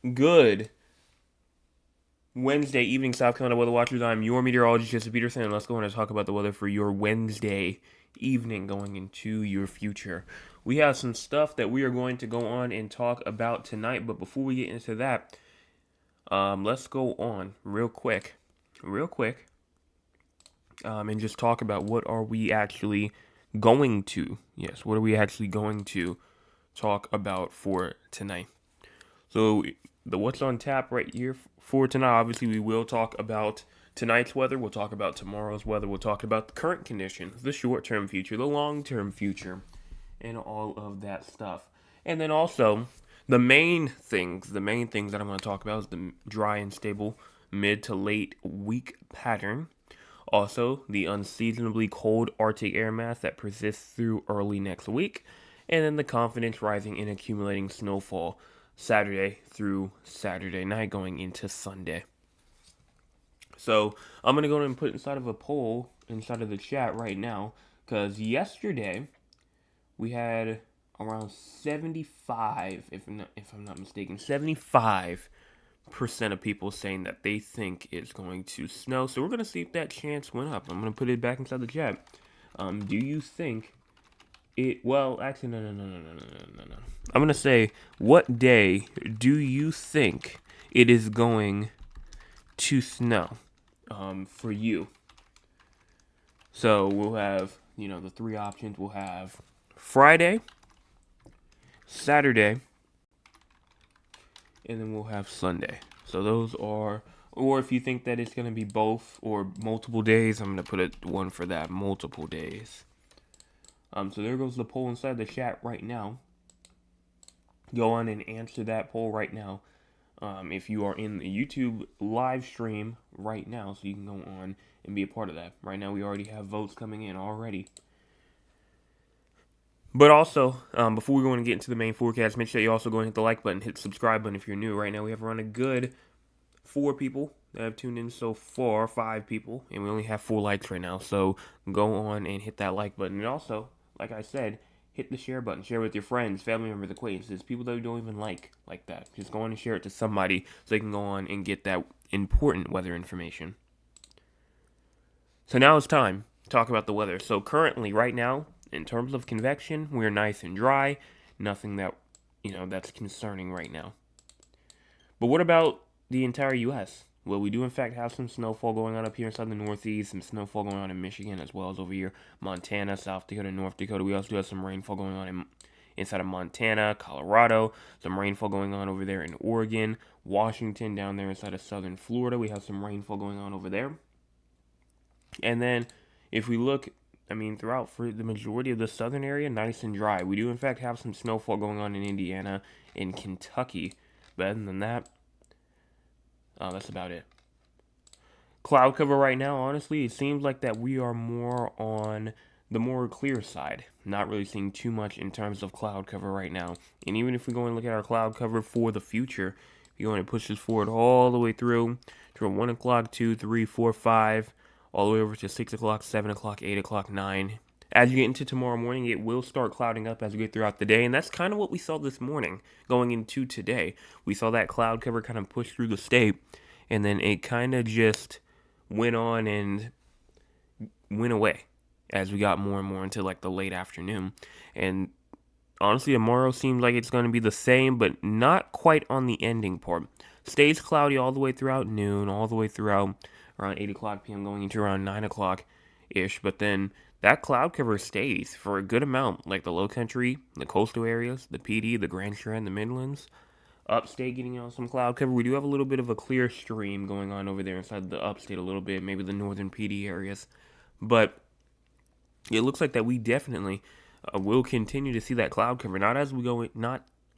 Good Wednesday evening, South Carolina weather watchers. I'm your meteorologist, Jesse Peterson, and let's go on and talk about the weather for your Wednesday evening going into your future. We have some stuff that we are going to go on and talk about tonight, but before we get into that, let's go on real quick, and just talk about what are we actually going to, yes, what are we actually going to talk about for tonight. So the what's on tap right here for tonight. Obviously, we will talk about tonight's weather. We'll talk about tomorrow's weather. We'll talk about the current conditions, the short-term future, the long-term future, and all of that stuff. And then also the main things that I'm going to talk about is the dry and stable mid to late week pattern. Also, the unseasonably cold Arctic air mass that persists through early next week, and then the confidence rising in accumulating snowfall Saturday through Saturday night going into Sunday. So I'm gonna go and put inside of a poll inside of the chat right now because yesterday we had around 75, if I'm not mistaken, 75% of people saying that they think it's going to snow. So we're gonna see if that chance went up. I'm gonna put it back inside the chat. Do you think it? Well, actually, no. I'm gonna say, what day do you think it is going to snow? For you. So we'll have, the three options. We'll have Friday, Saturday, and then we'll have Sunday. So those are, or if you think that it's gonna be both or multiple days, I'm gonna put it one for that, multiple days. So there goes the poll inside the chat right now. Go on and answer that poll right now. If you are in the YouTube live stream right now, so you can go on and be a part of that. Right now, we already have votes coming in already. But also, before we go and get into the main forecast, make sure you also go and hit the like button, hit the subscribe button if you're new. Right now, we have around a good 4 people that have tuned in so far, 5 people, and we only have 4 likes right now. So go on and hit that like button. And also, like I said, hit the share button. Share with your friends, family members, acquaintances, people that you don't even like that. Just go on and share it to somebody so they can go on and get that important weather information. So now it's time to talk about the weather. So currently, right now, in terms of convection, we're nice and dry. Nothing that, that's concerning right now. But what about the entire U.S.? Well, we do in fact have some snowfall going on up here inside the Northeast, some snowfall going on in Michigan as well as over here, Montana, South Dakota, North Dakota. We also do have some rainfall going on inside of Montana, Colorado, some rainfall going on over there in Oregon, Washington, down there inside of southern Florida. We have some rainfall going on over there. And then if we look, throughout for the majority of the southern area, nice and dry. We do in fact have some snowfall going on in Indiana, in Kentucky. But other than that, that's about it. Cloud cover right now, honestly, it seems like that we are more on the more clear side. Not really seeing too much in terms of cloud cover right now. And even if we go and look at our cloud cover for the future, if you go and push this forward all the way through to 1 o'clock, 2, 3, 4, 5, all the way over to 6 o'clock, 7 o'clock, 8 o'clock, 9. As you get into tomorrow morning, it will start clouding up as we get throughout the day, and that's kind of what we saw this morning going into today. We saw that cloud cover kind of push through the state, and then it kind of just went on and went away as we got more and more into like the late afternoon. And honestly, tomorrow seems like it's going to be the same, but not quite on the ending part. Stays cloudy all the way throughout noon, all the way throughout around 8 o'clock p.m., going into around 9 o'clock ish. But then that cloud cover stays for a good amount, like the low country, the coastal areas, the PD, the Grand Strand, the Midlands. Upstate getting some cloud cover. We do have a little bit of a clear stream going on over there inside the upstate a little bit, maybe the northern PD areas. But it looks like that we definitely will continue to see that cloud cover, not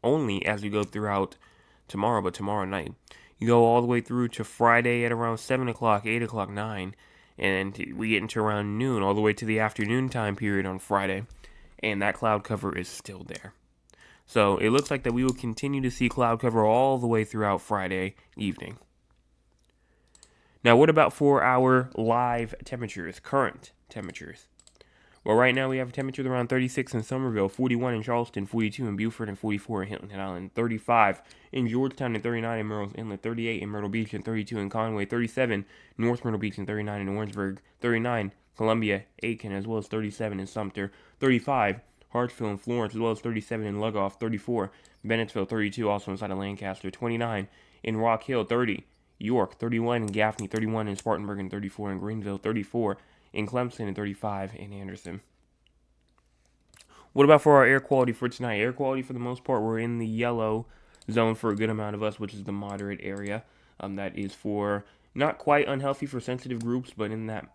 only as we go throughout tomorrow, but tomorrow night. You go all the way through to Friday at around 7 o'clock, 8 o'clock, 9, and we get into around noon, all the way to the afternoon time period on Friday, and that cloud cover is still there. So it looks like that we will continue to see cloud cover all the way throughout Friday evening. Now, what about for our live temperatures, current temperatures? Well, right now we have temperatures around 36 in Somerville, 41 in Charleston, 42 in Beaufort, and 44 in Hilton Island, 35 in Georgetown, and 39 in Murray's Inlet, 38 in Myrtle Beach, and 32 in Conway, 37 North Myrtle Beach, and 39 in Orangeburg, 39 Columbia, Aiken, as well as 37 in Sumter, 35 Hartsville and Florence, as well as 37 in Lugoff, 34 Bennettsville, 32 also inside of Lancaster, 29 in Rock Hill, 30 York, 31 in Gaffney, 31 in Spartanburg, and 34 in Greenville, 34 in Clemson, and 35 in Anderson. What about for our air quality for tonight? Air quality, for the most part, we're in the yellow zone for a good amount of us, which is the moderate area. That is for not quite unhealthy for sensitive groups, but in that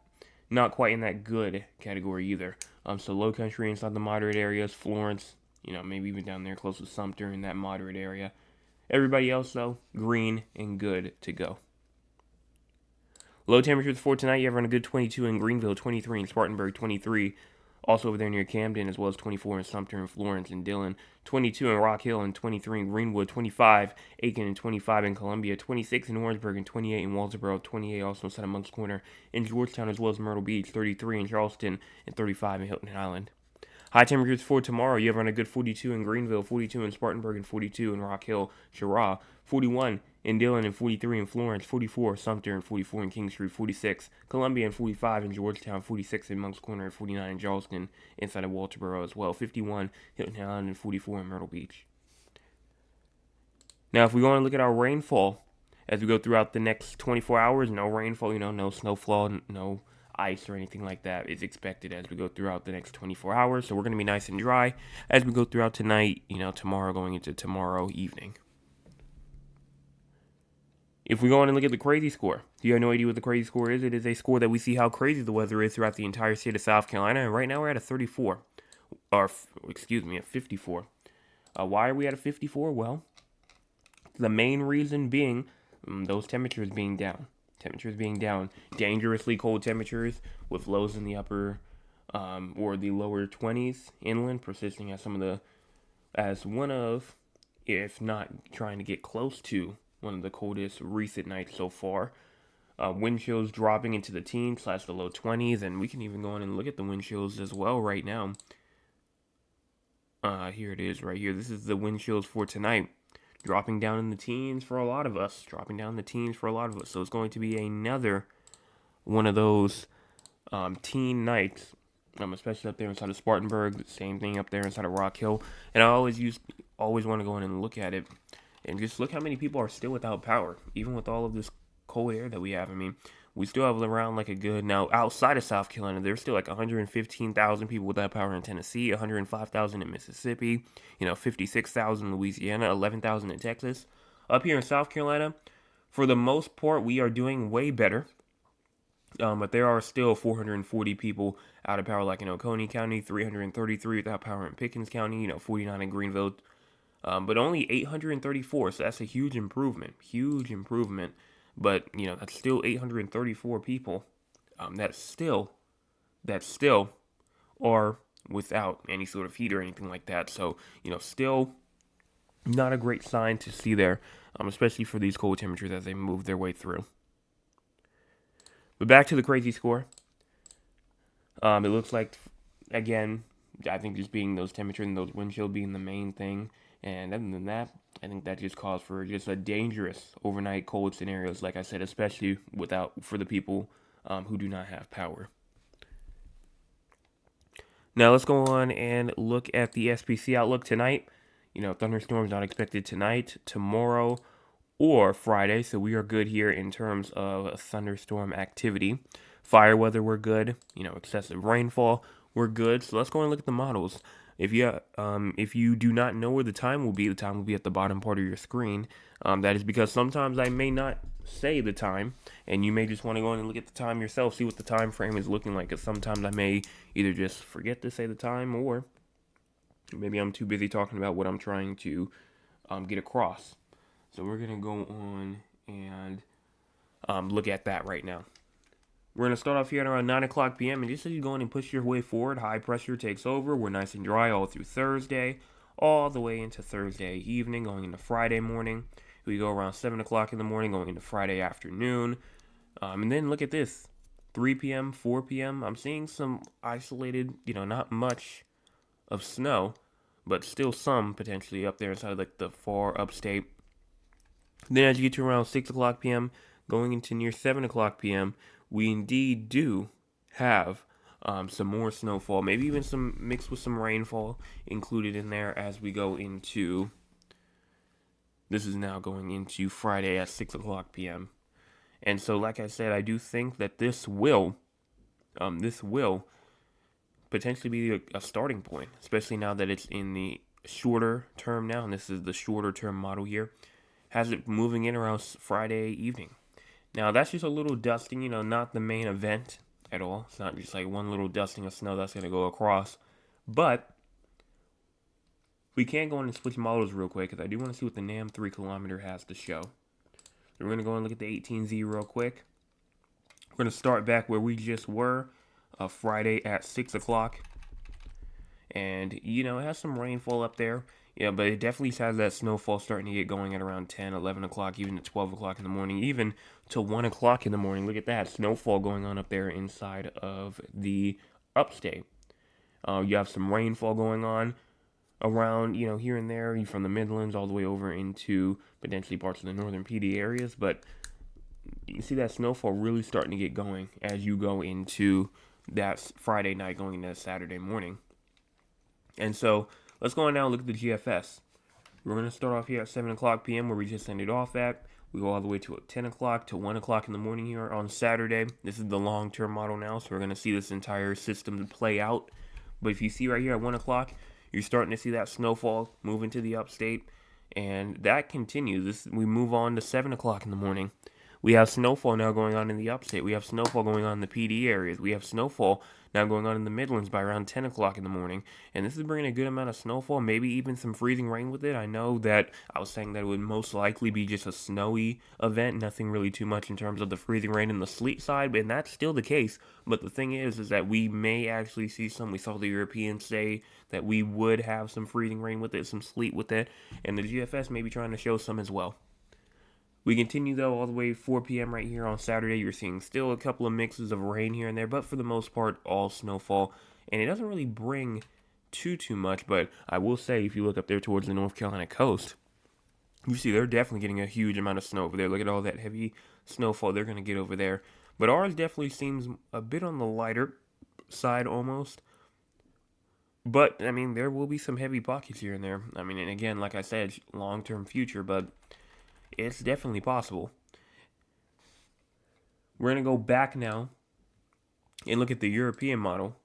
not quite in that good category either. So low country inside the moderate areas, Florence, maybe even down there close to Sumter in that moderate area. Everybody else, though, green and good to go. Low temperatures for tonight, you have around a good 22 in Greenville, 23 in Spartanburg, 23 also over there near Camden, as well as 24 in Sumter and Florence and Dillon, 22 in Rock Hill and 23 in Greenwood, 25 Aiken and 25 in Columbia, 26 in Orangeburg and 28 in Walterboro, 28 also inside of Moncks Corner in Georgetown, as well as Myrtle Beach, 33 in Charleston and 35 in Hilton Island. High temperatures for tomorrow, you have around a good 42 in Greenville, 42 in Spartanburg, and 42 in Rock Hill, Cheraw, 41 in Dillon, and 43 in Florence, 44 Sumter, and 44 in Kingstree, 46 Columbia, and 45 in Georgetown, 46 in Moncks Corner, and 49 in Charleston, inside of Walterboro as well, 51 Hilton Island, and 44 in Myrtle Beach. Now, if we go and look at our rainfall as we go throughout the next 24 hours, no rainfall, no snowfall, no ice or anything like that is expected as we go throughout the next 24 hours. So we're going to be nice and dry as we go throughout tonight, tomorrow going into tomorrow evening. If we go on and look at the crazy score, do you have no idea what the crazy score is? It is a score that we see how crazy the weather is throughout the entire state of South Carolina. And right now we're at a 34, or at 54. Why are we at a 54? Well, the main reason being those temperatures being down. Dangerously cold temperatures with lows in the upper or the lower 20s inland, persisting as one of, if not trying to get close to, one of the coldest recent nights so far. Wind chills dropping into the teens / the low 20s, and we can even go on and look at the wind chills as well right now. Here it is right here. This is the wind chills for tonight. Dropping down in the teens for a lot of us. So it's going to be another one of those teen nights, especially up there inside of Spartanburg. Same thing up there inside of Rock Hill. And I always want to go in and look at it and just look how many people are still without power, even with all of this cold air that we have. I mean, we still have around now outside of South Carolina, there's still 115,000 people without power in Tennessee, 105,000 in Mississippi, 56,000 in Louisiana, 11,000 in Texas. Up here in South Carolina, for the most part, we are doing way better. But there are still 440 people out of power, in Oconee County, 333 without power in Pickens County, 49 in Greenville, but only 834, so that's a huge improvement. But, that's still 834 people that still are without any sort of heat or anything like that. So, still not a great sign to see there, especially for these cold temperatures as they move their way through. But back to the crazy score. It looks like, again, I think just being those temperatures and those wind chill being the main thing. And other than that, I think that just calls for just a dangerous overnight cold scenarios, like I said, especially for the people who do not have power. Now let's go on and look at the SPC outlook tonight. Thunderstorms not expected tonight, tomorrow, or Friday, so we are good here in terms of thunderstorm activity. Fire weather, we're good. Excessive rainfall, we're good. So let's go and look at the models. If you do not know where the time will be at the bottom part of your screen. That is because sometimes I may not say the time, and you may just want to go in and look at the time yourself, see what the time frame is looking like. Because sometimes I may either just forget to say the time, or maybe I'm too busy talking about what I'm trying to get across. So we're going to go on and look at that right now. We're going to start off here at around 9 o'clock p.m. And just as you go in and push your way forward, high pressure takes over. We're nice and dry all through Thursday, all the way into Thursday evening, going into Friday morning. We go around 7 o'clock in the morning, going into Friday afternoon. And then look at this. 3 p.m., 4 p.m., I'm seeing some isolated, not much of snow, but still some potentially up there inside of like the far upstate. Then as you get to around 6 o'clock p.m., going into near 7 o'clock p.m., we indeed do have some more snowfall, maybe even some mixed with some rainfall included in there as we go into. This is now going into Friday at 6 o'clock p.m. And so, like I said, I do think that this will potentially be a starting point, especially now that it's in the shorter term now, and this is the shorter term model here. Has it moving in around Friday evening. Now, that's just a little dusting, not the main event at all. It's not just like one little dusting of snow that's going to go across. But we can go in and switch models real quick because I do want to see what the NAM 3 kilometer has to show. So we're going to go and look at the 18Z real quick. We're going to start back where we just were, Friday at 6 o'clock. And, it has some rainfall up there. Yeah, but it definitely has that snowfall starting to get going at around 10, 11 o'clock, even at 12 o'clock in the morning, even till 1 o'clock in the morning. Look at that, snowfall going on up there inside of the upstate. You have some rainfall going on around, here and there, from the Midlands all the way over into potentially parts of the northern PD areas. But you can see that snowfall really starting to get going as you go into that Friday night, going into Saturday morning. And so let's go on now and look at the GFS. We're going to start off here at 7 o'clock p.m. where we just ended off at. We go all the way to 10 o'clock to 1 o'clock in the morning here on Saturday. This is the long-term model now, so we're going to see this entire system play out. But if you see right here at 1 o'clock, you're starting to see that snowfall move into the upstate, and that continues. We move on to 7 o'clock in the morning. We have snowfall now going on in the upstate. We have snowfall going on in the PD areas. We have snowfall now going on in the Midlands by around 10 o'clock in the morning. And this is bringing a good amount of snowfall, maybe even some freezing rain with it. I know that I was saying that it would most likely be just a snowy event, nothing really too much in terms of the freezing rain and the sleet side, and that's still the case. But the thing is that we may actually see some. We saw the Europeans say that we would have some freezing rain with it, some sleet with it, and the GFS may be trying to show some as well. We continue, though, all the way 4 p.m. right here on Saturday. You're seeing still a couple of mixes of rain here and there, but for the most part, all snowfall. And it doesn't really bring too much, but I will say, if you look up there towards the North Carolina coast, you see they're definitely getting a huge amount of snow over there. Look at all that heavy snowfall they're going to get over there. But ours definitely seems a bit on the lighter side almost. But, I mean, there will be some heavy pockets here and there. I mean, and again, like I said, long-term future, but it's definitely possible. We're going to go back now and look at the European model.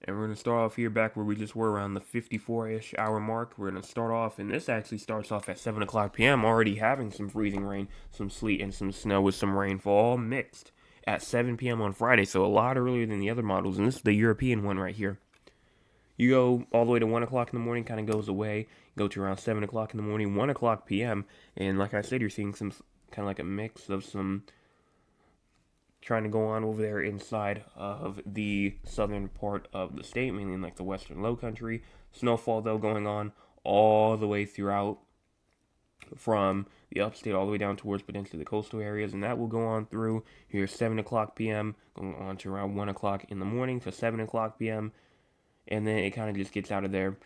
And we're going to start off here back where we just were around the 54-ish hour mark. We're going to start off, and this actually starts off at 7 o'clock p.m. already having some freezing rain, some sleet, and some snow with some rainfall all mixed at 7 p.m. on Friday. So a lot earlier than the other models, and this is the European one right here. You go all the way to 1 o'clock in the morning, kind of goes away. Go to around 7 o'clock in the morning, 1 o'clock p.m. And like I said, you're seeing some kind of like a mix of some trying to go on over there inside of the southern part of the state, mainly in like the western low country. Snowfall, though, going on all the way throughout from the upstate all the way down towards potentially the coastal areas. And that will go on through here 7 o'clock p.m., going on to around 1 o'clock in the morning to 7 o'clock p.m., and then it kind of just gets out of there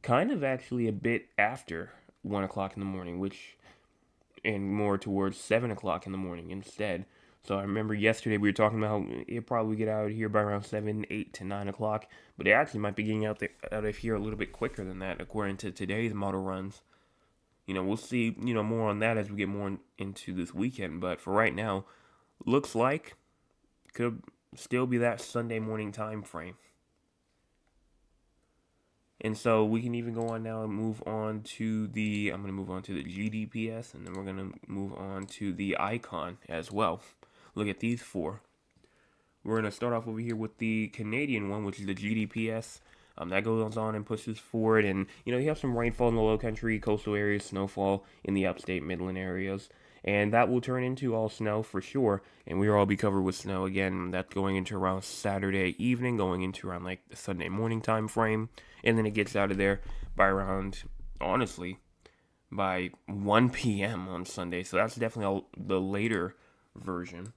kind of actually a bit after 1 o'clock in the morning, and more towards 7 o'clock in the morning instead. So I remember yesterday we were talking about it'll probably get out of here by around 7, 8 to 9 o'clock, but it actually might be getting out of here a little bit quicker than that according to today's model runs. We'll see, more on that as we get more into this weekend, but for right now, looks like could still be that Sunday morning time frame. And so we can even go on now and move on to I'm going to move on to the GDPS, and then we're going to move on to the Icon as well. Look at these four. We're going to start off over here with the Canadian one, which is the GDPS. That goes on and pushes forward, and you have some rainfall in the low country, coastal areas, snowfall in the upstate Midland areas. And that will turn into all snow for sure, and we'll all be covered with snow again. That's going into around Saturday evening, going into around like the Sunday morning time frame, and then it gets out of there by around, honestly, by 1 p.m. on Sunday. So that's definitely the later version.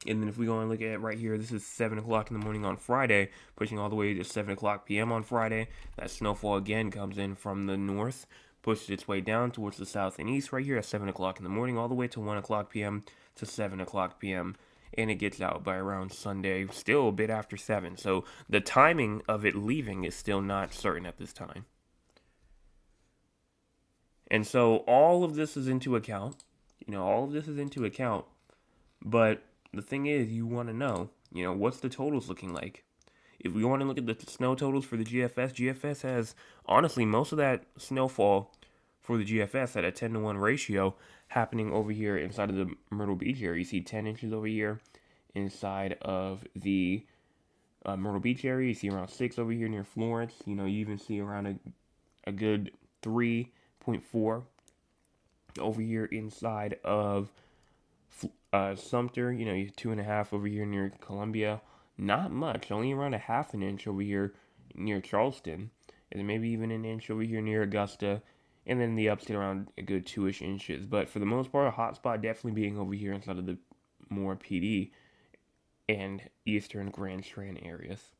And then if we go and look at it right here, this is 7 o'clock in the morning on Friday, pushing all the way to 7 o'clock p.m. on Friday. That snowfall again comes in from the north, pushes its way down towards the south and east right here at 7 o'clock in the morning, all the way to 1 o'clock p.m. to 7 o'clock p.m. And it gets out by around Sunday, still a bit after 7. So the timing of it leaving is still not certain at this time. And so all of this is into account. All of this is into account. But the thing is, you want to know, what's the totals looking like? If we want to look at the snow totals for the GFS has, honestly, most of that snowfall for the GFS at a 10-to-1 ratio happening over here inside of the Myrtle Beach area. You see 10 inches over here inside of the Myrtle Beach area. You see around 6 over here near Florence. You even see around a good 3.4 over here inside of Sumter. You 2.5 over here near Columbia. Not much, only around a half an inch over here near Charleston, and then maybe even an inch over here near Augusta, and then the upstate around a good 2-ish inches. But for the most part, a hot spot definitely being over here inside of the more PD and eastern Grand Strand areas.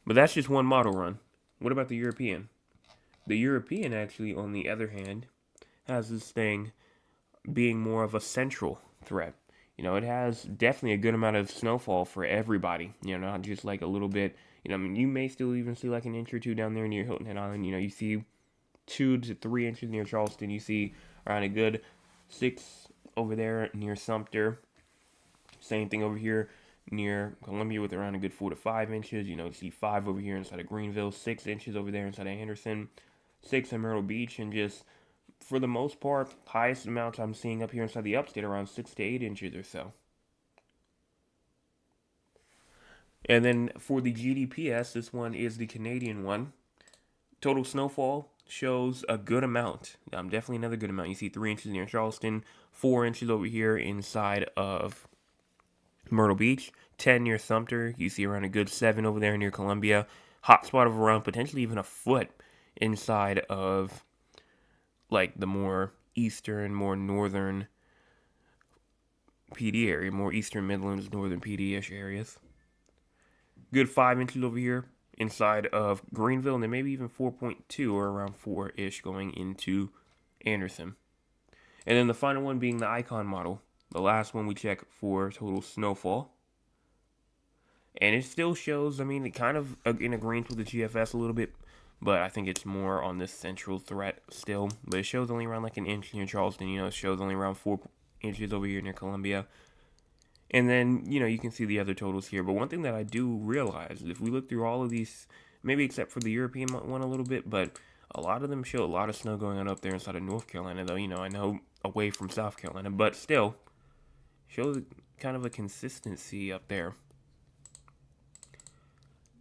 But that's just one model run. What about the European? The European, actually, on the other hand, has this thing being more of a central threat. It has definitely a good amount of snowfall for everybody. Not just like a little bit. You may still even see like an inch or two down there near Hilton Head Island. You see 2 to 3 inches near Charleston. You see around a good 6 over there near Sumter. Same thing over here near Columbia with around a good 4 to 5 inches. You see 5 over here inside of Greenville, 6 inches over there inside of Anderson, 6 in Myrtle Beach, and just for the most part, highest amounts I'm seeing up here inside the upstate around 6 to 8 inches or so. And then for the GDPS, this one is the Canadian one. Total snowfall shows a good amount. Definitely another good amount. You see 3 inches near Charleston, 4 inches over here inside of Myrtle Beach, 10 near Sumter. You see around a good 7 over there near Columbia. Hot spot of around potentially even a foot inside of like the more eastern, more northern PD area, more eastern Midlands, northern PD-ish areas. Good 5 inches over here inside of Greenville, and then maybe even 4.2 or around 4-ish going into Anderson. And then the final one being the Icon model, the last one we check for total snowfall. And it still shows, it kind of in agreement with the GFS a little bit, but I think it's more on this central threat still. But it shows only around like an inch near Charleston. It shows only around 4 inches over here near Columbia. And then, you can see the other totals here. But one thing that I do realize, if we look through all of these, maybe except for the European one a little bit, but a lot of them show a lot of snow going on up there inside of North Carolina, though, I know away from South Carolina, but still shows kind of a consistency up there.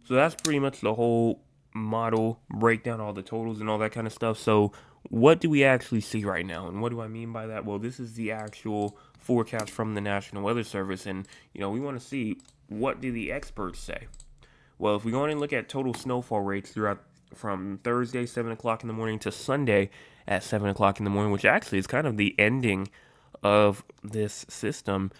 So that's pretty much the whole model breakdown, all the totals and all that kind of stuff. So what do we actually see right now, and what do I mean by that? Well, this is the actual forecast from the National Weather Service, and we want to see, what do the experts say? Well, if we go in and look at total snowfall rates throughout from Thursday 7 o'clock in the morning to Sunday at 7 o'clock in the morning, which actually is kind of the ending of this system,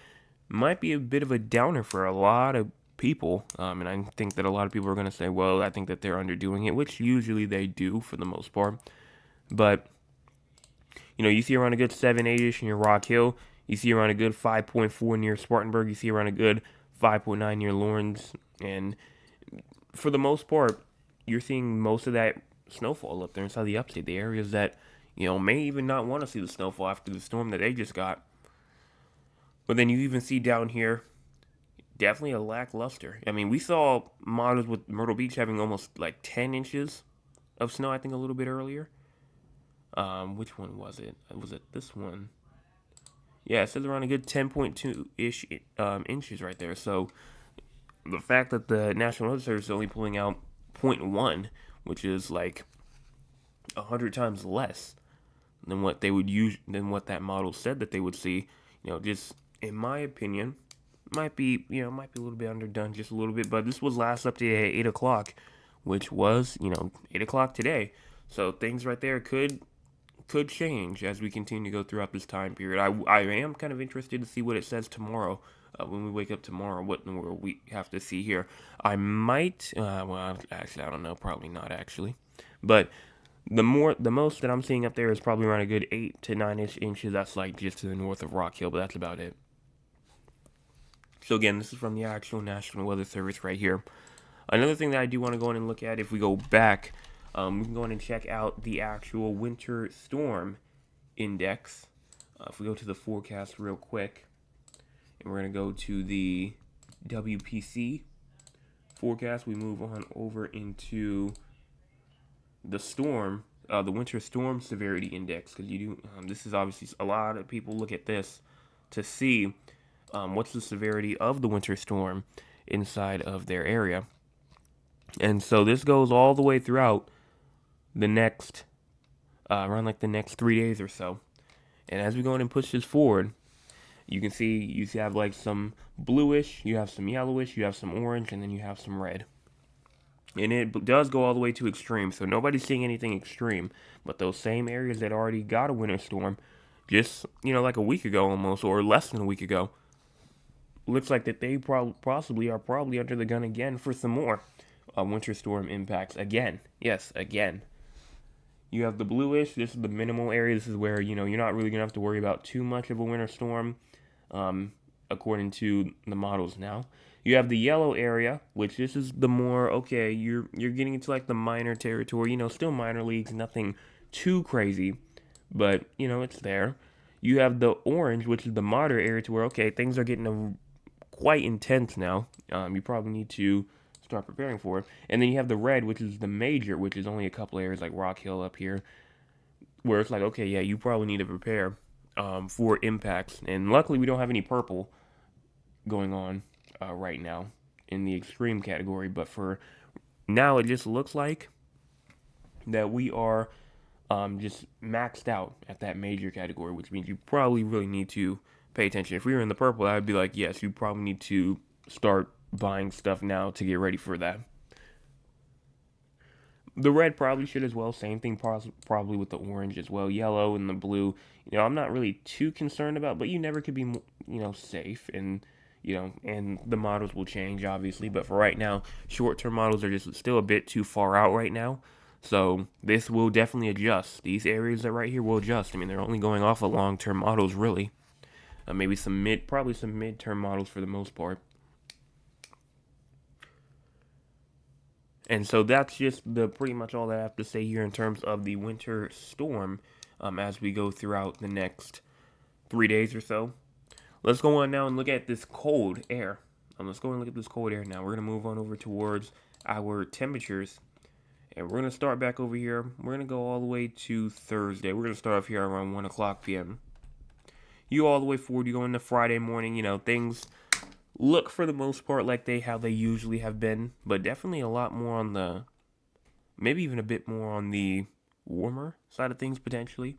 might be a bit of a downer for a lot of people, and I think that a lot of people are going to say, well, I think that they're underdoing it, which usually they do for the most part. But you see around a good 7, 8-ish near Rock Hill. You see around a good 5.4 near Spartanburg. You see around a good 5.9 near Lawrence. And for the most part, you're seeing most of that snowfall up there inside the upstate. The areas that, may even not want to see the snowfall after the storm that they just got. But then you even see down here, definitely a lackluster. We saw models with Myrtle Beach having almost like 10 inches of snow, I think a little bit earlier. Which one was it? Was it this one? Yeah, it says around a good 10.2-ish inches right there. So the fact that the National Weather Service is only pulling out 0.1, which is like 100 times less than what they would use, than what that model said that they would see, just in my opinion, might be a little bit underdone, just a little bit. But this was last updated at 8 o'clock, which was 8 o'clock today. So things right there could could change as we continue to go throughout this time period. I am kind of interested to see what it says tomorrow. When we wake up tomorrow, what in the world we have to see here. I might, well, actually, I don't know, probably not actually. But the most that I'm seeing up there is probably around a good 8 to 9-ish inches. That's like just to the north of Rock Hill, but that's about it. So again, this is from the actual National Weather Service right here. Another thing that I do want to go in and look at, if we go back, we can go in and check out the actual winter storm index. If we go to the forecast real quick, and we're going to go to the WPC forecast, we move on over into the storm, the winter storm severity index, because you do, this is obviously, a lot of people look at this to see what's the severity of the winter storm inside of their area. And so this goes all the way throughout the next, around like the next 3 days or so. And as we go in and push this forward, you can see you have like some bluish, you have some yellowish, you have some orange, and then you have some red. And it does go all the way to extreme, so nobody's seeing anything extreme. But those same areas that already got a winter storm, just, like a week ago almost, or less than a week ago, looks like that they possibly are under the gun again for some more winter storm impacts again. Yes, again. You have the bluish. This is the minimal area. This is where, you're not really going to have to worry about too much of a winter storm, according to the models now. You have the yellow area, which this is the more, okay, you're getting into like the minor territory, still minor leagues, nothing too crazy, but, it's there. You have the orange, which is the moderate area to where, okay, things are getting quite intense now. You probably need to start preparing for it. And then you have the red, which is the major, which is only a couple areas like Rock Hill up here, where it's like, okay, yeah, you probably need to prepare for impacts. And luckily, we don't have any purple going on right now in the extreme category. But for now, it just looks like that we are just maxed out at that major category, which means you probably really need to pay attention. If we were in the purple, I'd be like, yes, you probably need to start buying stuff now to get ready for that. The red probably should as well. Same thing probably with the orange as well. Yellow and the blue, I'm not really too concerned about, but you never could be, safe. And, and the models will change, obviously. But for right now, short-term models are just still a bit too far out right now. So this will definitely adjust. These areas that right here will adjust. I mean, they're only going off of long-term models, really. Maybe probably some midterm models for the most part. And so that's just pretty much all that I have to say here in terms of the winter storm as we go throughout the next 3 days or so. Let's go on now and look at this cold air. Let's go and look at this cold air now. We're going to move on over towards our temperatures. And we're going to start back over here. We're going to go all the way to Thursday. We're going to start off here around 1 o'clock p.m. You all the way forward, you go into Friday morning, things look for the most part like how they usually have been, but definitely a lot more on maybe even a bit more on the warmer side of things potentially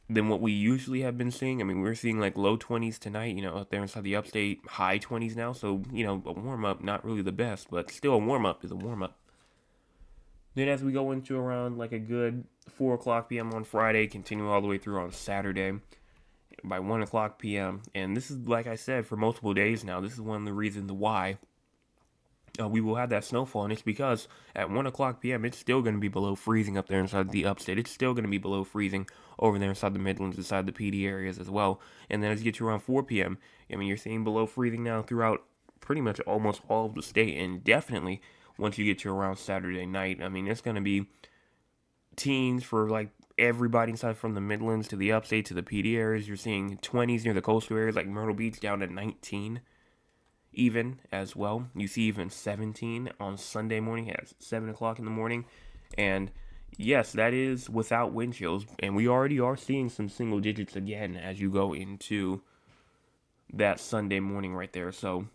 than what we usually have been seeing. I mean, we're seeing like low 20s tonight, up there inside the upstate, high 20s now, so, a warm-up, not really the best, but still a warm-up is a warm-up. Then as we go into around like a good 4 o'clock p.m. on Friday, continue all the way through on Saturday by 1 o'clock p.m. And this is, like I said, for multiple days now, this is one of the reasons why we will have that snowfall. And it's because at 1 o'clock p.m., it's still going to be below freezing up there inside the upstate. It's still going to be below freezing over there inside the Midlands, inside the PD areas as well. And then as you get to around 4 p.m., I mean, you're seeing below freezing now throughout pretty much almost all of the state. And definitely once you get to around Saturday night, I mean, it's going to be teens for like everybody inside from the Midlands to the upstate to the PD areas. You're seeing 20s near the coastal areas like Myrtle Beach down to 19 even as well. You see even 17 on Sunday morning at 7 o'clock in the morning. And yes, that is without wind chills. And we already are seeing some single digits again as you go into that Sunday morning right there. So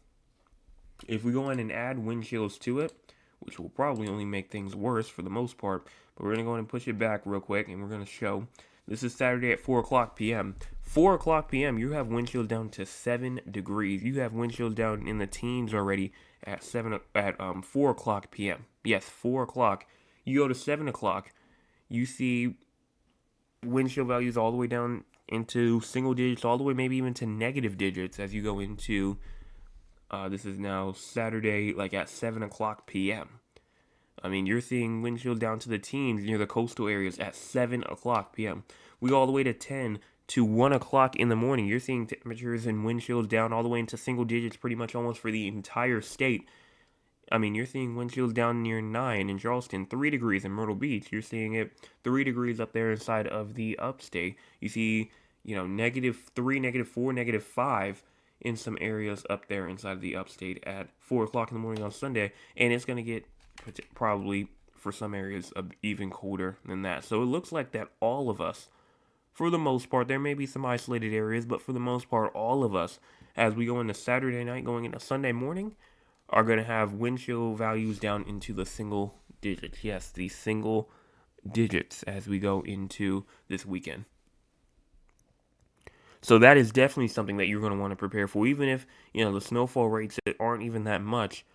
if we go in and add wind chills to it, which will probably only make things worse for the most part, but we're going to go in and push it back real quick, and we're going to show, this is Saturday at 4 o'clock p.m. 4 o'clock p.m., you have wind chills down to 7 degrees. You have wind chills down in the teens already at 4 o'clock p.m. Yes, 4 o'clock. You go to 7 o'clock, you see wind chill values all the way down into single digits, all the way maybe even to negative digits as you go into, this is now Saturday, like at 7 o'clock p.m. I mean, you're seeing wind chill down to the teens near the coastal areas at 7 o'clock p.m. We go all the way to 10 to 1 o'clock in the morning. You're seeing temperatures and wind chills down all the way into single digits pretty much almost for the entire state. I mean, you're seeing wind chills down near 9 in Charleston, 3 degrees in Myrtle Beach. You're seeing it 3 degrees up there inside of the upstate. You see, -3, -4, -5 in some areas up there inside of the upstate at 4 o'clock in the morning on Sunday. And it's going to get probably, for some areas, even colder than that. So it looks like that all of us, for the most part, there may be some isolated areas, but for the most part, all of us, as we go into Saturday night, going into Sunday morning, are going to have wind chill values down into the single digits. Yes, the single digits as we go into this weekend. So that is definitely something that you're going to want to prepare for. Even if, the snowfall rates aren't even that much,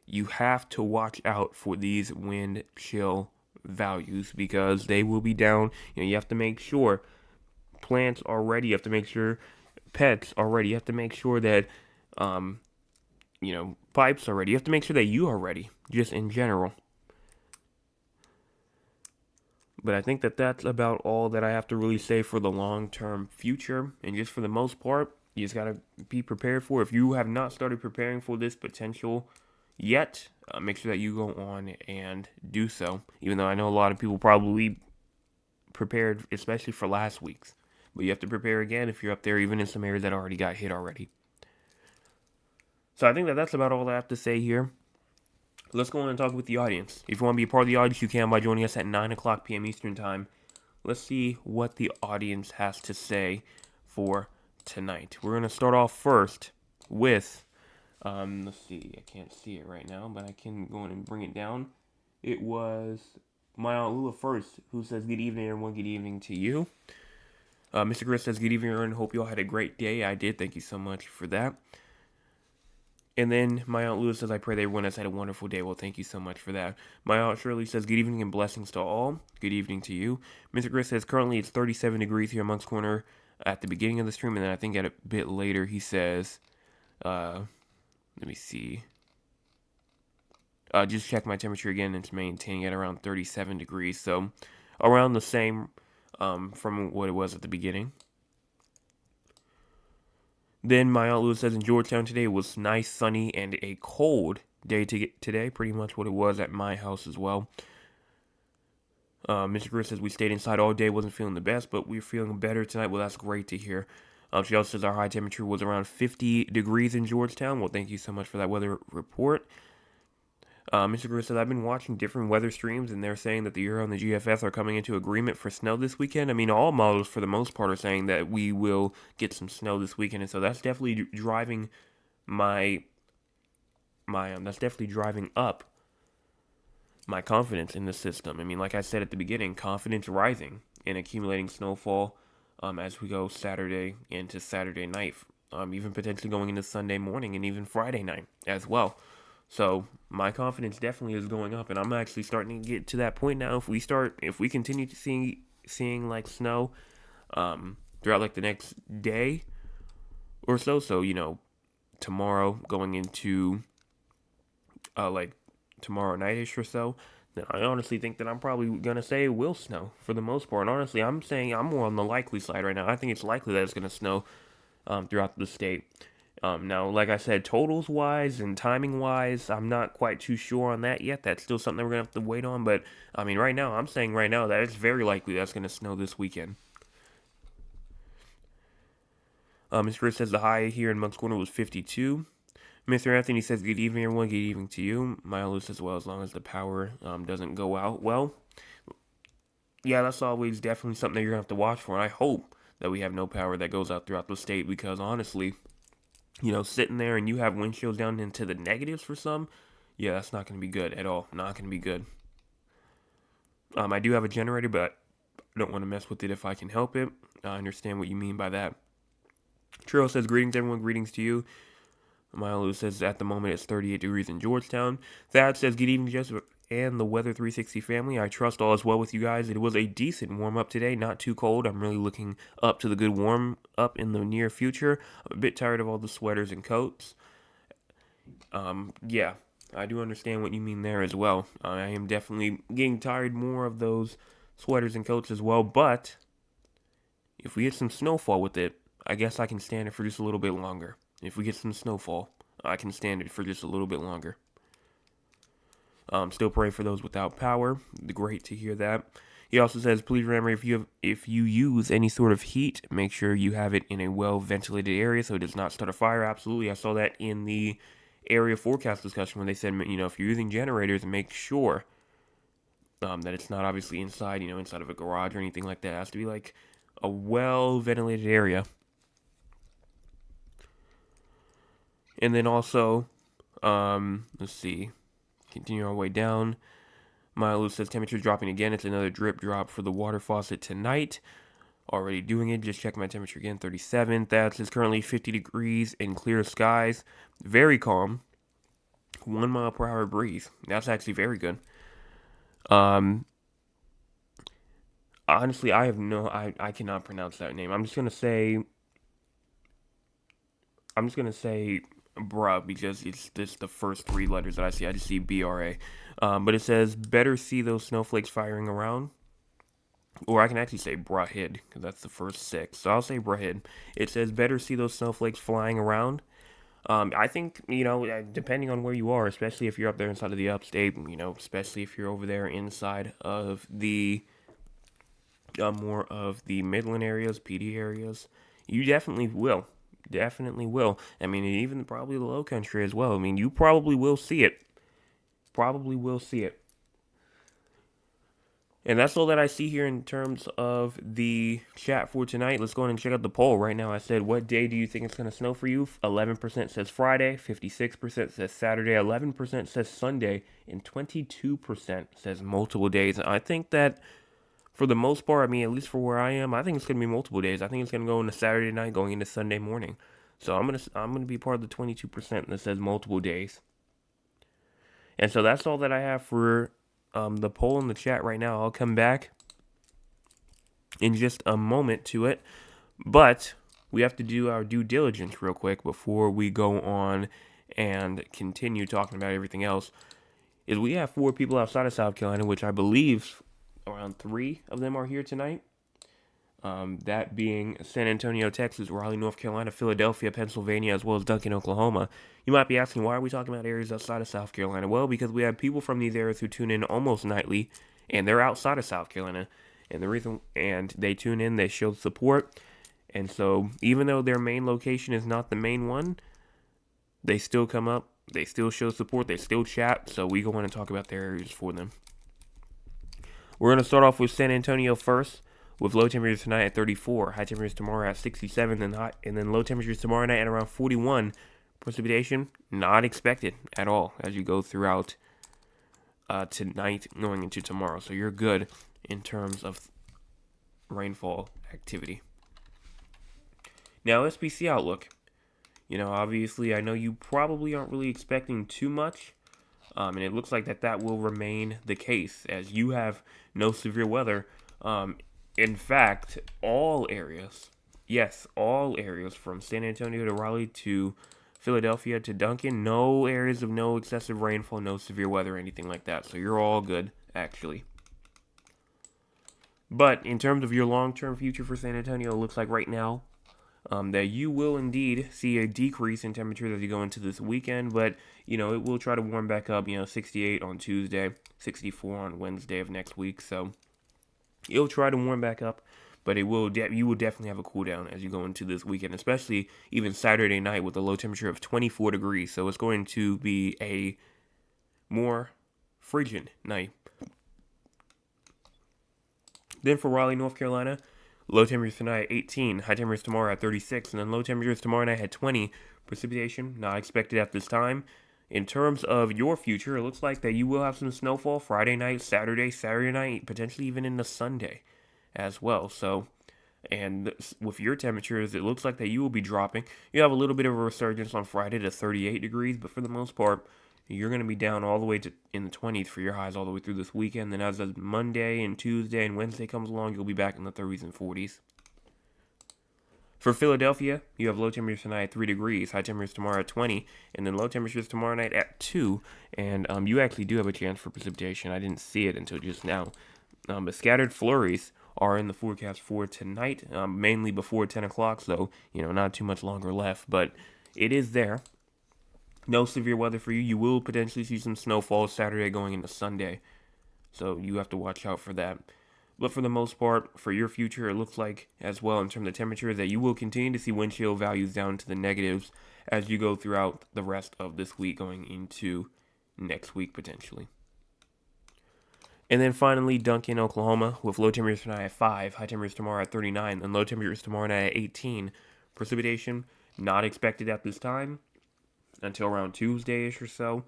you have to watch out for these wind chill values because they will be down. You have to make sure plants are ready. You have to make sure pets are ready. You have to make sure that, pipes are ready. You have to make sure that you are ready, just in general. But I think that that's about all that I have to really say for the long-term future. And just for the most part, you just got to be prepared for it. If you have not started preparing for this potential yet, make sure that you go on and do so. Even though I know a lot of people probably prepared, especially for last week's. But you have to prepare again if you're up there, even in some areas that already got hit already. So I think that that's about all I have to say here. Let's go on and talk with the audience. If you want to be a part of the audience, you can by joining us at 9 o'clock p.m. Eastern Time. Let's see what the audience has to say for tonight. We're going to start off first with, let's see, I can't see it right now, but I can go in and bring it down. It was my Aunt Lula first, who says, good evening, everyone. Good evening to you. Mr. Chris says, good evening, everyone. Hope you all had a great day. I did. Thank you so much for that. And then my Aunt Lewis says, I pray that everyone has had a wonderful day. Well, thank you so much for that. My Aunt Shirley says, good evening and blessings to all. Good evening to you. Mr. Chris says, currently it's 37 degrees here in Moncks Corner at the beginning of the stream. And then I think at a bit later he says, let me see. Just check my temperature again. It's maintaining at around 37 degrees. So around the same from what it was at the beginning. Then my Aunt Lewis says in Georgetown today it was nice, sunny, and a cold day today. Pretty much what it was at my house as well. Mr. Chris says we stayed inside all day, wasn't feeling the best, but we're feeling better tonight. Well, that's great to hear. She also says our high temperature was around 50 degrees in Georgetown. Well, thank you so much for that weather report. Mr. Chris says, I've been watching different weather streams, and they're saying that the Euro and the GFS are coming into agreement for snow this weekend. I mean, all models, for the most part, are saying that we will get some snow this weekend, and so that's definitely driving that's definitely driving up my confidence in the system. I mean, like I said at the beginning, confidence rising in accumulating snowfall as we go Saturday into Saturday night, even potentially going into Sunday morning and even Friday night as well. So my confidence definitely is going up, and I'm actually starting to get to that point now. If we continue to seeing like snow throughout like the next day or so, tomorrow going into like tomorrow nightish or so, then I honestly think that I'm probably gonna say it will snow for the most part. And honestly, I'm saying I'm more on the likely side right now. I think it's likely that it's gonna snow throughout the state. Now, like I said, totals-wise and timing-wise, I'm not quite too sure on that yet. That's still something that we're going to have to wait on. But, I mean, I'm saying right now that it's very likely that's going to snow this weekend. Mr. Chris says the high here in Moncks Corner was 52. Mr. Anthony says, good evening, everyone. Good evening to you. Milo says, well, as long as the power doesn't go out. Well, yeah, that's always definitely something that you're going to have to watch for. And I hope that we have no power that goes out throughout the state because, honestly, sitting there and you have wind chills down into the negatives for some, yeah, that's not going to be good at all. Not going to be good. I do have a generator, but I don't want to mess with it if I can help it. I understand what you mean by that. Trill says, greetings, everyone. Greetings to you. Milo says, at the moment, it's 38 degrees in Georgetown. Thad says, good evening, and the Weather 360 family. I trust all is well with you guys. It was a decent warm up today, not too cold. I'm really looking up to the good warm up in the near future. I'm a bit tired of all the sweaters and coats. Yeah, I do understand what you mean there as well. I am definitely getting tired more of those sweaters and coats as well, but if we get some snowfall with it, I guess I can stand it for just a little bit longer. If we get some snowfall, I can stand it for just a little bit longer. Still praying for those without power. Great to hear that. He also says, please remember if you use any sort of heat, make sure you have it in a well ventilated area so it does not start a fire. Absolutely, I saw that in the area forecast discussion when they said, if you're using generators, make sure that it's not obviously inside, inside of a garage or anything like that. It has to be like a well ventilated area. And then also, let's see, continue our way down. Milo says temperature dropping again. It's another drip drop for the water faucet tonight. Already doing it. Just check my temperature again. 37. That says currently 50 degrees and clear skies. Very calm. 1 mile per hour breeze. That's actually very good. Honestly, I cannot pronounce that name. I'm just gonna say bruh because it's just the first 3 letters that I see. I just see BRA. But it says better see those snowflakes firing around. Or I can actually say brahid, because that's the first 6. So I'll say brahid. It says better see those snowflakes flying around. I think, depending on where you are, especially if you're up there inside of the upstate, especially if you're over there inside of the more of the Midland areas, PD areas, you definitely will. Definitely will. I mean, even probably the low country as well. I mean, you probably will see it. Probably will see it. And that's all that I see here in terms of the chat for tonight. Let's go ahead and check out the poll right now. I said, what day do you think it's going to snow for you? 11% says Friday, 56% says Saturday, 11% says Sunday, and 22% says multiple days. I think that for the most part, I mean, at least for where I am, I think it's going to be multiple days. I think it's going to go into Saturday night, going into Sunday morning. So I'm going to be part of the 22% that says multiple days. And so that's all that I have for the poll in the chat right now. I'll come back in just a moment to it, but we have to do our due diligence real quick before we go on and continue talking about everything else. Is we have 4 people outside of South Carolina, which I believe around 3 of them are here tonight. That being San Antonio, Texas, Raleigh, North Carolina, Philadelphia, Pennsylvania, as well as Duncan, Oklahoma. You might be asking, why are we talking about areas outside of South Carolina? Well, because we have people from these areas who tune in almost nightly, and they're outside of South Carolina. And they tune in, they show support. And so, even though their main location is not the main one, they still come up, they still show support, they still chat. So we go on and talk about their areas for them. We're going to start off with San Antonio first, with low temperatures tonight at 34, high temperatures tomorrow at 67, and then low temperatures tomorrow night at around 41. Precipitation not expected at all as you go throughout tonight going into tomorrow. So you're good in terms of rainfall activity. Now, SPC outlook. Obviously, I know you probably aren't really expecting too much. And it looks like that will remain the case as you have no severe weather. In fact, all areas from San Antonio to Raleigh to Philadelphia to Duncan, no areas of no excessive rainfall, no severe weather, anything like that. So you're all good, actually. But in terms of your long-term future for San Antonio, it looks like right now that you will indeed see a decrease in temperatures as you go into this weekend. But, it will try to warm back up, 68 on Tuesday, 64 on Wednesday of next week. So it'll try to warm back up, but you will definitely have a cool down as you go into this weekend, especially even Saturday night with a low temperature of 24 degrees. So it's going to be a more frigid night. Then for Raleigh, North Carolina, low temperatures tonight at 18, high temperatures tomorrow at 36, and then low temperatures tomorrow night at 20. Precipitation not expected at this time. In terms of your future, it looks like that you will have some snowfall Friday night, Saturday night, potentially even into Sunday as well. So, and with your temperatures, it looks like that you will be dropping. You have a little bit of a resurgence on Friday to 38 degrees, but for the most part, you're going to be down all the way to in the 20s for your highs all the way through this weekend. Then as of Monday and Tuesday and Wednesday comes along, you'll be back in the 30s and 40s. For Philadelphia, you have low temperatures tonight at 3 degrees, high temperatures tomorrow at 20, and then low temperatures tomorrow night at 2. And you actually do have a chance for precipitation. I didn't see it until just now. But scattered flurries are in the forecast for tonight, mainly before 10 o'clock, so, not too much longer left. But it is there. No severe weather for you. You will potentially see some snowfall Saturday going into Sunday, so you have to watch out for that. But for the most part, for your future, it looks like, as well, in terms of temperature, that you will continue to see wind chill values down to the negatives as you go throughout the rest of this week, going into next week, potentially. And then finally, Duncan, Oklahoma, with low temperatures tonight at 5, high temperatures tomorrow at 39, and low temperatures tomorrow night at 18. Precipitation, not expected at this time until around Tuesday-ish or so.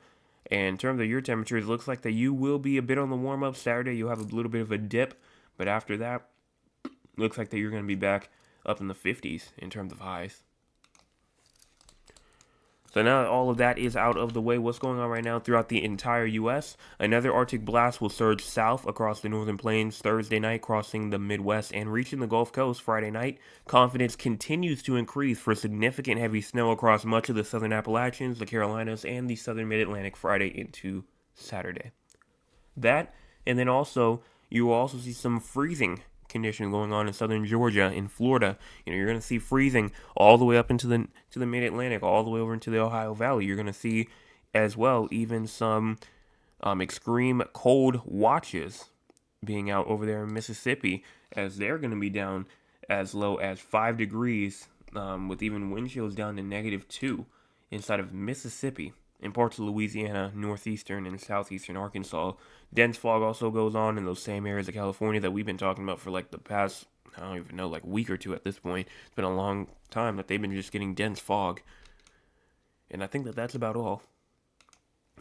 And in terms of your temperatures, it looks like that you will be a bit on the warm-up. Saturday, you'll have a little bit of a dip. But after that, looks like that you're going to be back up in the 50s in terms of highs. So now that all of that is out of the way, what's going on right now throughout the entire U.S.? Another Arctic blast will surge south across the northern plains Thursday night, crossing the Midwest and reaching the Gulf Coast Friday night. Confidence continues to increase for significant heavy snow across much of the southern Appalachians, the Carolinas, and the southern Mid-Atlantic Friday into Saturday. That, and then also, you will also see some freezing condition going on in southern Georgia, in Florida. You're going to see freezing all the way up into the Mid-Atlantic, all the way over into the Ohio Valley. You're going to see as well even some extreme cold watches being out over there in Mississippi, as they're going to be down as low as 5 degrees, with even wind chills down to -2 inside of Mississippi. In parts of Louisiana, northeastern and southeastern Arkansas. Dense fog also goes on in those same areas of California that we've been talking about for like the past, I don't even know, like week or two at this point. It's been a long time that they've been just getting dense fog. And I think that that's about all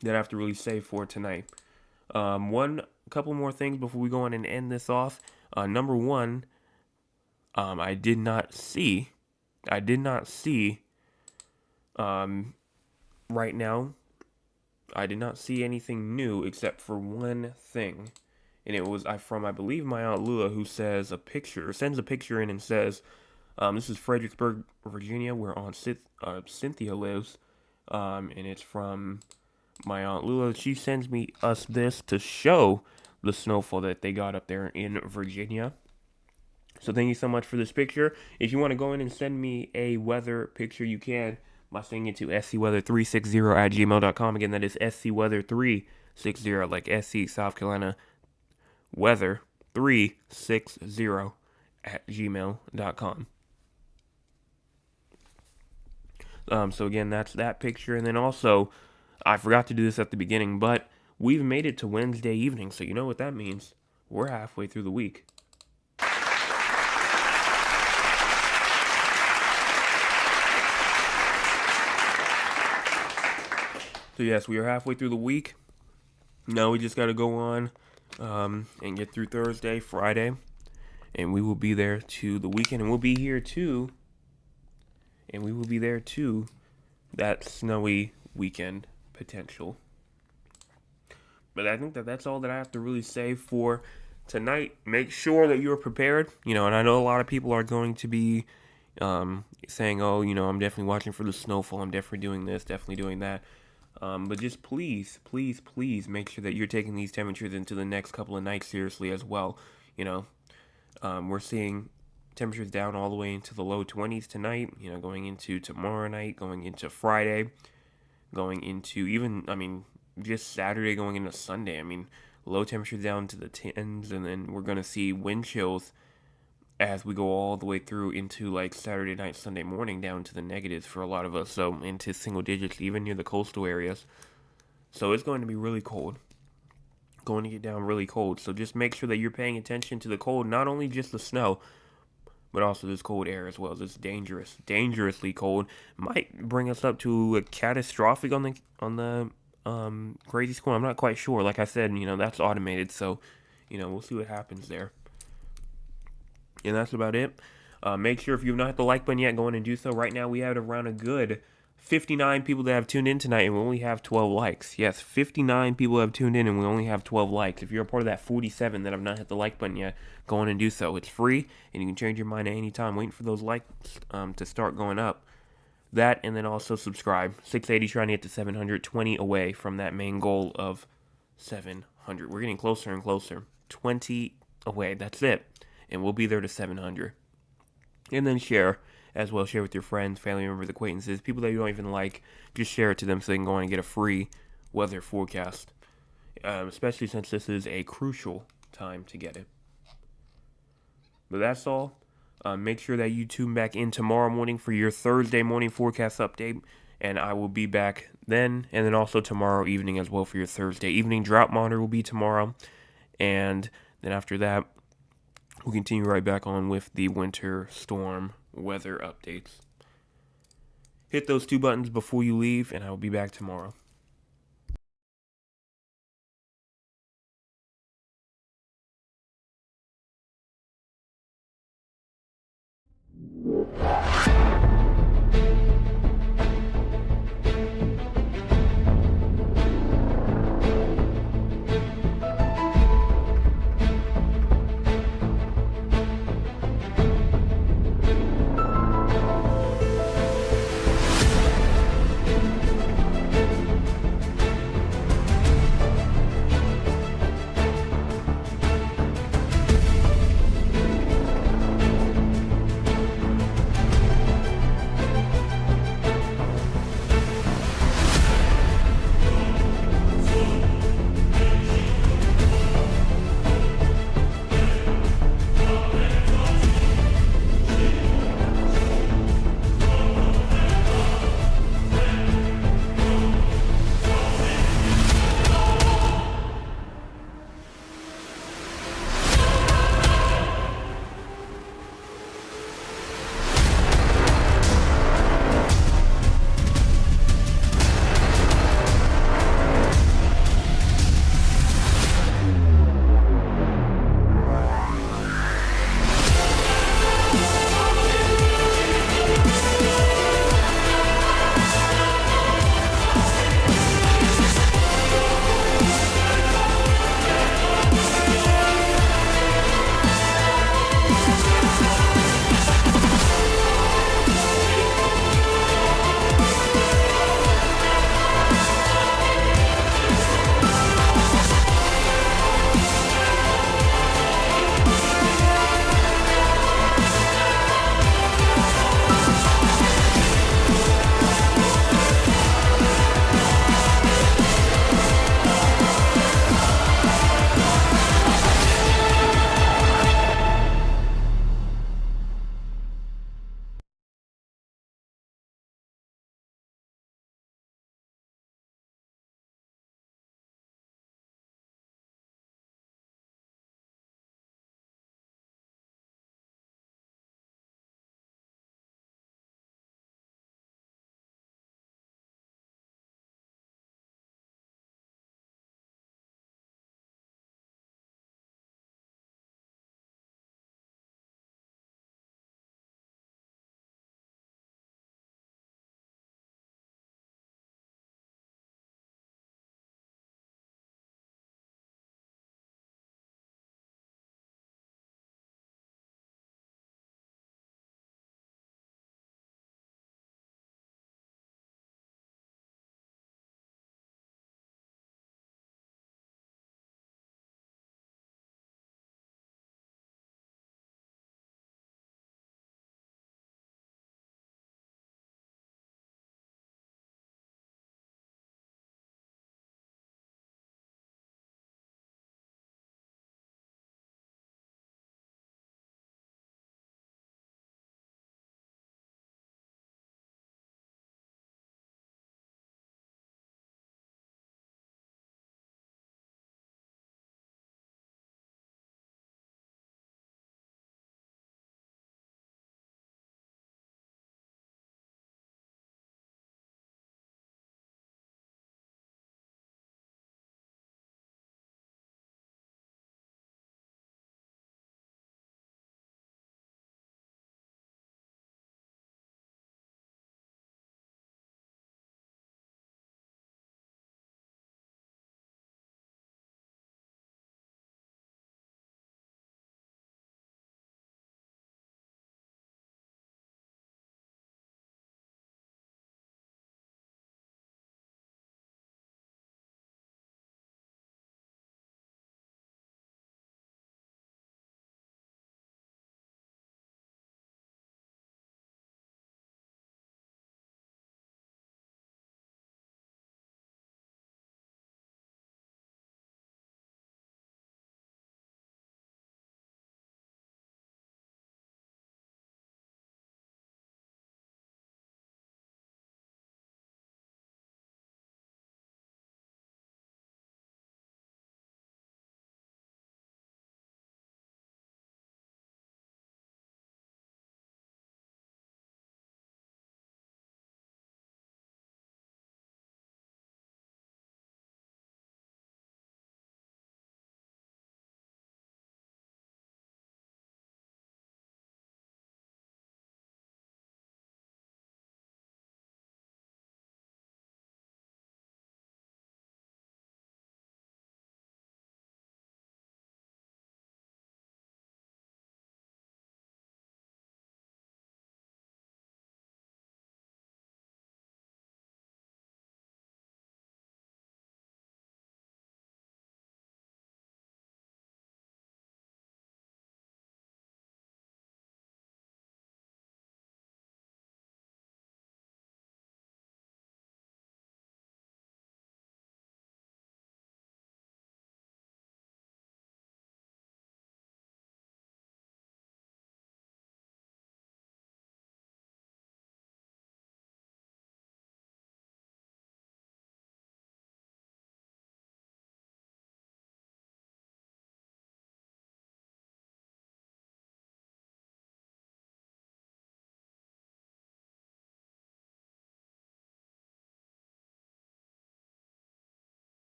that I have to really say for tonight. Couple more things before we go on and end this off. Number one, I did not see right now, I did not see anything new except for one thing, and it was from, I believe, my Aunt Lula, who sends a picture in and says, this is Fredericksburg, Virginia, where Aunt Cynthia lives, and it's from my Aunt Lula. She sends us this to show the snowfall that they got up there in Virginia. So thank you so much for this picture. If you want to go in and send me a weather picture, you can by sending it to scweather360@gmail.com. Again, that is scweather360, like SC, South Carolina, weather 360@gmail.com. So again, that's that picture. And then also, I forgot to do this at the beginning, but we've made it to Wednesday evening. So you know what that means. We're halfway through the week. So yes, we are halfway through the week. Now we just got to go on and get through Thursday, Friday, and we will be there to the weekend, and we'll be here too. And we will be there too, that snowy weekend potential. But I think that that's all that I have to really say for tonight. Make sure that you're prepared, and I know a lot of people are going to be saying, oh, I'm definitely watching for the snowfall, I'm definitely doing this, definitely doing that. But just please make sure that you're taking these temperatures into the next couple of nights seriously as well. We're seeing temperatures down all the way into the low 20s tonight, going into tomorrow night, going into Friday, going into even, just Saturday going into Sunday. Low temperatures down to the 10s, and then we're going to see wind chills as we go all the way through into like Saturday night, Sunday morning, down to the negatives for a lot of us, so into single digits, even near the coastal areas. So it's going to be really cold. Going to get down really cold. So just make sure that you're paying attention to the cold, not only just the snow, but also this cold air as well. It's dangerously cold. Might bring us up to a catastrophic on the crazy score. I'm not quite sure. Like I said, that's automated, so we'll see what happens there. And that's about it. Make sure if you've not hit the like button yet, go in and do so. Right now we have around a good 59 people that have tuned in tonight, and we only have 12 likes. Yes, 59 people have tuned in, and we only have 12 likes. If you're a part of that 47 that have not hit the like button yet, go on and do so. It's free, and you can change your mind at any time. Waiting for those likes to start going up. That, and then also subscribe. 680, trying to get to 720 away from that main goal of 700. We're getting closer and closer. 20 away. That's it. And we'll be there to 700. And then share as well. Share with your friends, family members, acquaintances, people that you don't even like. Just share it to them so they can go on and get a free weather forecast. Especially since this is a crucial time to get it. But that's all. Make sure that you tune back in tomorrow morning for your Thursday morning forecast update. And I will be back then. And then also tomorrow evening as well for your Thursday evening. Drought monitor will be tomorrow. And then after that, we'll continue right back on with the winter storm weather updates. Hit those 2 buttons before you leave, and I will be back tomorrow.